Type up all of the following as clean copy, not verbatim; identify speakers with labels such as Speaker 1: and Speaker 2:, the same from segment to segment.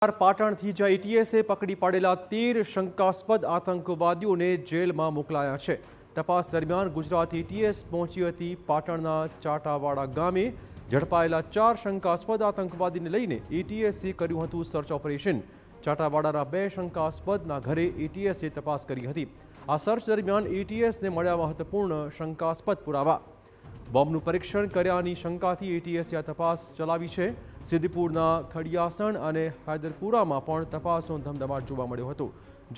Speaker 1: પાટણથી જ એટીએસે પકડી પાડેલા 13 શંકાસ્પદ આતંકવાદીઓને જેલમાં મોકલાયા છે। તપાસ દરમિયાન ગુજરાત એટીએસ પહોંચી હતી પાટણના ચાટાવાડા ગામે। ઝડપાયેલા 4 શંકાસ્પદ આતંકવાદીને લઈને એટીએસે કર્યું હતું સર્ચ ઓપરેશન। ચાટાવાડાના 2 શંકાસ્પદના ઘરે એટીએસે તપાસ કરી હતી। આ સર્ચ દરમિયાન એટીએસને મળ્યા મહત્વપૂર્ણ શંકાસ્પદ પુરાવા। બોમ્બનું પરીક્ષણ કર્યાની શંકાથી એટીએસે આ તપાસ ચલાવી છે। સિદ્ધપુરના ખડિયાસણ અને હૈદરપુરામાં પણ તપાસનો ધમધમાટ જોવા મળ્યો હતો।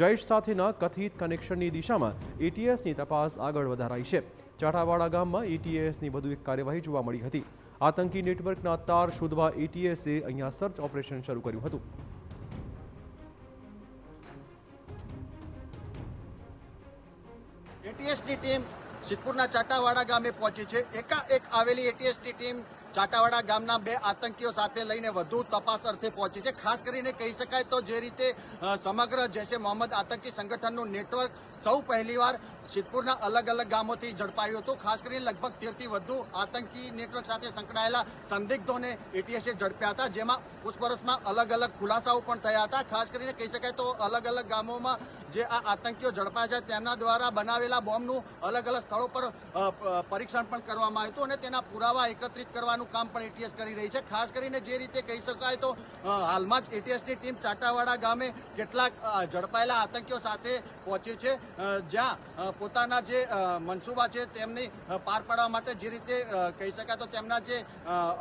Speaker 1: જૈશ સાથેના કથિત કનેક્શનની દિશામાં એટીએસની તપાસ આગળ વધારાઈ છે। ચાટાવાડા ગામમાં એટીએસની વધુ એક કાર્યવાહી જોવા મળી હતી। આતંકી નેટવર્કના તાર શોધવા એટીએસે અહીંયા સર્ચ ઓપરેશન શરૂ કર્યું હતું।
Speaker 2: એટીએસની ટીમ સિદ્ધપુરના ચાટાવાડા ગામે પહોંચી છે। એકાએક આવેલી એટીએસની ટીમ ચાટાવાડા ગામના 2 આતંકીઓ સાથે લઈને વધુ તપાસ અર્થે પહોંચી છે। ખાસ કરીને કહી શકાય તો જે રીતે સમગ્ર જૈશે મોહમ્મદ આતંકી સંગઠનનું નેટવર્ક સૌ પહેલીવાર સિદ્ધપુરના અલગ અલગ ગામોથી ઝડપાયું હતું। ખાસ કરીને લગભગ 13થી વધુ આતંકી નેટવર્ક સાથે સંકળાયેલા સંદિગ્ધોને એટીએસે ઝડપ્યા હતા, જેમાં પૂછપરછમાં અલગ અલગ ખુલાસાઓ પણ થયા હતા। ખાસ કરીને કહી શકાય તો અલગ અલગ ગામોમાં જે આ આતંકીઓ ઝડપાયા છે તેમના દ્વારા બનાવેલા બોમ્બનું અલગ અલગ સ્થળો પર પરીક્ષણ પણ કરવામાં આવ્યું હતું અને તેના પુરાવા એકત્રિત કરવાનું કામ પણ એટીએસ કરી રહી છે। ખાસ કરીને જે રીતે કહી શકાય તો હાલમાં જ એટીએસની ટીમ ચાટાવાડા ગામે કેટલાક ઝડપાયેલા આતંકીઓ સાથે પહોંચી છે, જ્યાં પોતાના જે મનસૂબા છે તેમની પાર પાડવા માટે જે રીતે કહી શકાય તો તેમના જે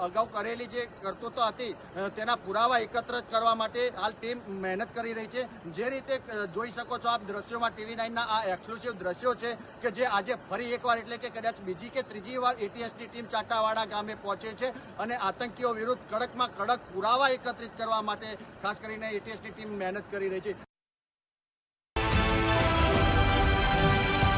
Speaker 2: અગાઉ કરેલી જે કરતૂતો હતી તેના પુરાવા એકત્રિત કરવા માટે હાલ ટીમ મહેનત કરી રહી છે। જે રીતે જોઈ શકો છો આપ દ્રશ્યોમાં TV9ના આ એક્સક્લુસિવ દ્રશ્યો છે કે જે આજે ફરી એકવાર એટલે કે કદાચ બીજી કે ત્રીજી વાર એટીએસની ટીમ ચાટાવાડા ગામે પહોંચે છે અને આતંકીઓ વિરુદ્ધ કડકમાં કડક પુરાવા એકત્રિત કરવા માટે ખાસ કરીને એટીએસની ટીમ મહેનત કરી રહી છે।